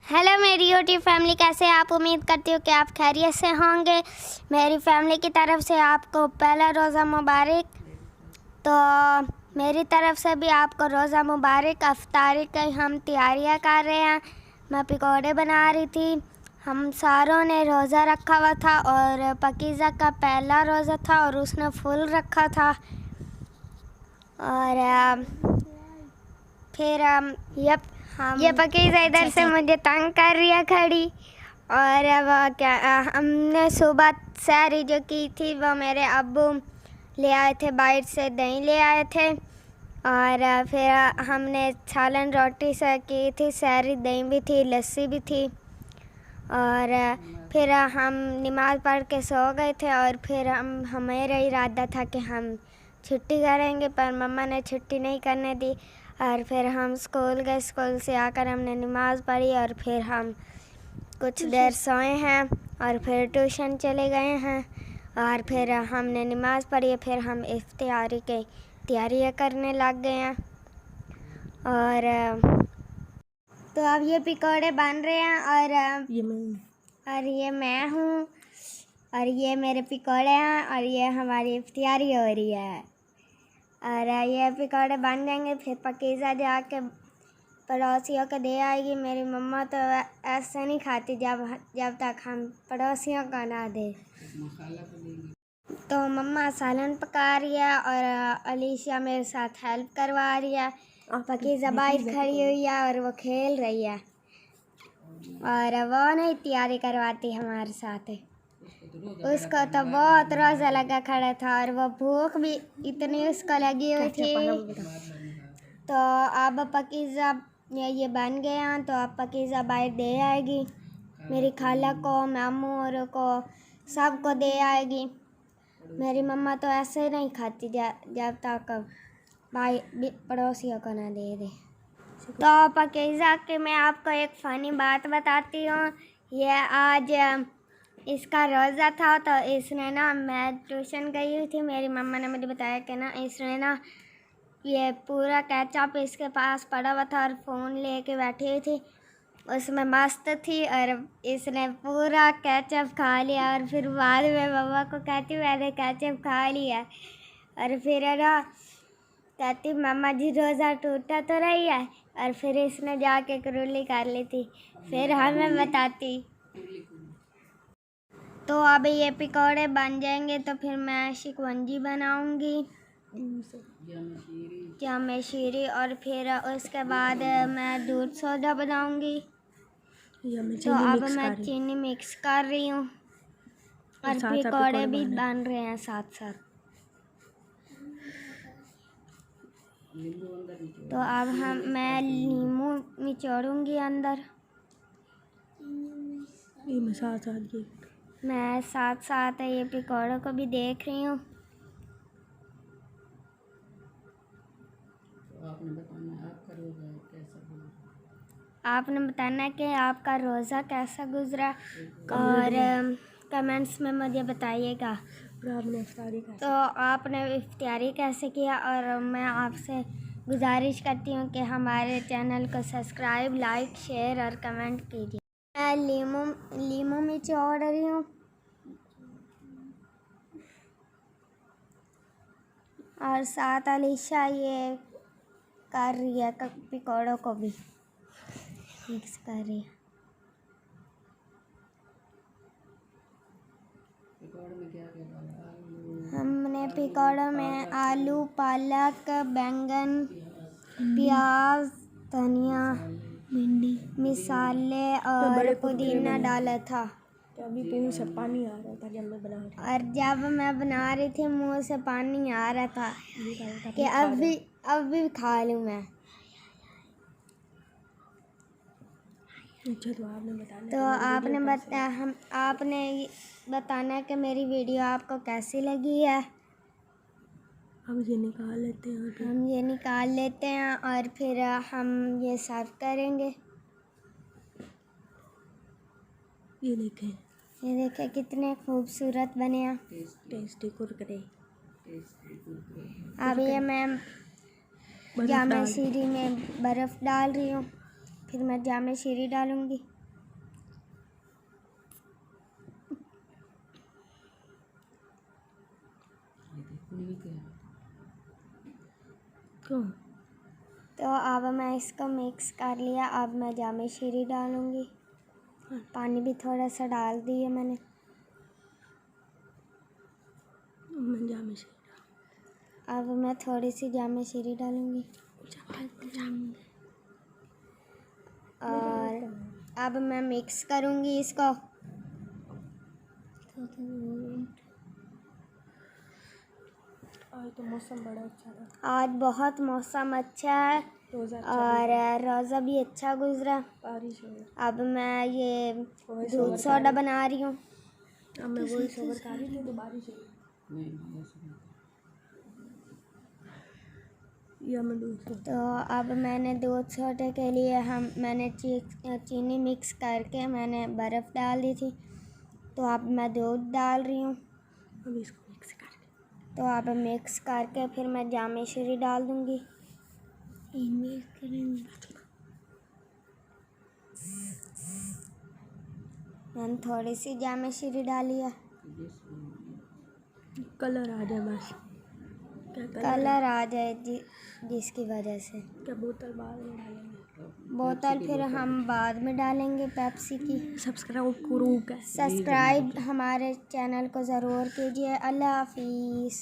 Hello मेरी YouTube family, कैसे आप? उम्मीद करती हूँ कि आप खैरियत से होंगे। मेरी फैमिली की तरफ से आपको पहला रोज़ा मुबारक। तो मेरी तरफ से भी आपको रोज़ा मुबारक। अफ्तारी की हम तैयारियाँ कर रहे हैं। मैं पकौड़े बना रही थी। हम सारों ने रोज़ा रखा हुआ था और पकीज़ा का पहला रोज़ा था और उसने फुल रखा था। और फिर ये पकीज़ा इधर से मुझे तंग कर रही है खड़ी। और अब हमने सुबह सहरी जो की थी वो मेरे अब्बू ले आए थे, बाहर से दही ले आए थे। और फिर हमने सालन रोटी से की थी, सहरी दही भी थी, लस्सी भी थी। और फिर हम नमाज़ पढ़ के सो गए थे। और फिर हमेरा इरादा था कि हम छुट्टी करेंगे, पर मम्मा ने छुट्टी नहीं करने दी। और फिर हम स्कूल गए। स्कूल से आकर हमने नमाज़ पढ़ी और फिर हम कुछ देर सोए हैं और फिर ट्यूशन चले गए हैं। और फिर हमने नमाज़ पढ़ी, फिर हम इफ्तारी की तैयारियाँ करने लग गए हैं। और तो अब ये पकौड़े बन रहे हैं और ये मैं हूँ और ये मेरे पकौड़े हैं और ये हमारी इफ्तारी हो रही है। और ये पकौड़े बन जाएंगे, फिर पकीज़ा जाके पड़ोसियों को दे आएगी। मेरी मम्मा तो ऐसे नहीं खाती जब तक हम पड़ोसियों को ना दे। तो मम्मा सालन पका रही है और अलीशा मेरे साथ हेल्प करवा रही है। पकीज़ा बाहर खड़ी हुई है और वो खेल रही है और वो नहीं तैयारी करवाती हमारे साथ। उसको तो बहुत रोज़ा लगा खड़ा था और वो भूख भी इतनी उसको लगी हुई थी। तो अब पकीज़ा ये बन गए हैं, तो अब पकीज़ा बाहर दे आएगी। मेरी खाला को, मामू और को सबको दे आएगी। मेरी मम्मा तो ऐसे नहीं खाती जब तक भाई पड़ोसियों को ना दे दे। तो पकीज़ा की मैं आपको एक फ़नी बात बताती हूँ। ये आज इसका रोज़ा था, तो इसने ना, मैं ट्यूशन गई हुई थी, मेरी मम्मा ने मुझे बताया कि ना इसने ना ये पूरा केचप इसके पास पड़ा हुआ था और फ़ोन लेके बैठी हुई थी, उसमें मस्त थी और इसने पूरा केचप खा लिया। और फिर बाद में मम्मा को कहती मैंने केचप खा लिया। और फिर है ना कहती मम्मा जी रोज़ा टूटा तो रही है। और फिर इसने जाके करूली कर ली थी, फिर हमें बताती। तो अब ये पकौड़े बन जाएंगे तो फिर मैं शिकवंजी बनाऊंगी, जामे शीरी, और फिर उसके बाद मैं दूध सोडा बनाऊंगी। तो अब मैं चीनी मिक्स कर रही हूँ और पकौड़े भी बन रहे हैं साथ साथ। तो अब मैं नींबू निचोड़ूंगी अंदर। मैं साथ साथ ये पकौड़ों को भी देख रही हूँ। आपने बताना है कि आपका रोज़ा कैसा गुजरा और कमेंट्स में मुझे बताइएगा। तो आपने इफ्तारी कैसे किया, और मैं आपसे गुजारिश करती हूँ कि हमारे चैनल को सब्सक्राइब, लाइक, शेयर और कमेंट कीजिए। मैं लीमू में निचोड़ रही हूँ और साथ अलीशा ये कर रही है, पकौड़ों को भी मिक्स कर रही है। हमने पकौड़ों में आलू, पालक, बैंगन, प्याज, धनिया, भिंडी, मसाले और पुदीना डाला था। तो अभी मुँह से पानी आ रहा था जब मैं बना रही थी। और जब मैं बना रही थी मुँह से पानी आ रहा था कि अभी खा लूँ मैं। अच्छा, तो आपने बताना तो आपने बताना कि मेरी वीडियो आपको कैसी लगी है। हम ये निकाल लेते हैं और फिर हम ये सर्व करेंगे। ये देखें कितने खूबसूरत बने हैं, टेस्टी कुरकुरे। अब ये मैं जामे शीरी में बर्फ़ डाल रही हूँ, फिर मैं जामे शीरी डालूँगी। क्यों? तो अब मैं इसको मिक्स कर लिया। अब मैं जामे शीरी डालूँगी। पानी भी थोड़ा सा डाल दिया मैंने। मैं जामे शीरी अब मैं थोड़ी सी जामे शीरी डालूँगी। और अब मैं मिक्स करूँगी इसको। आज तो मौसम बड़ा अच्छा था। आज बहुत मौसम अच्छा है रोज़ा और रोज़ा भी अच्छा गुजरा। बारिश हो गई। अब मैं ये दूध सोडा बना रही हूँ। अब मैं वही सोबर खा रही थी तो बारिश हो गई। या मैं दूध सोडा। तो अब मैंने दूध सोडे के लिए मैंने चीनी मिक्स करके मैंने बर्फ़ डाल दी थी। तो अब मैं दूध डाल रही हूँ। अब इसको मिक्स करके तो अब मिक्स करके फिर मैं जामे शीरी डाल दूँगी। मैंने थोड़ी सी जामे शीरी डाली है। कलर आ जाए बस। क्या कलर आ जाए जिसकी वजह से। क्या बोतल बाद में डालेंगे? बोतल फिर हम बाद में डालेंगे पेप्सी की। सब्सक्राइब करो। सब्सक्राइब हमारे चैनल को ज़रूर कीजिए। अल्लाह हाफिज़।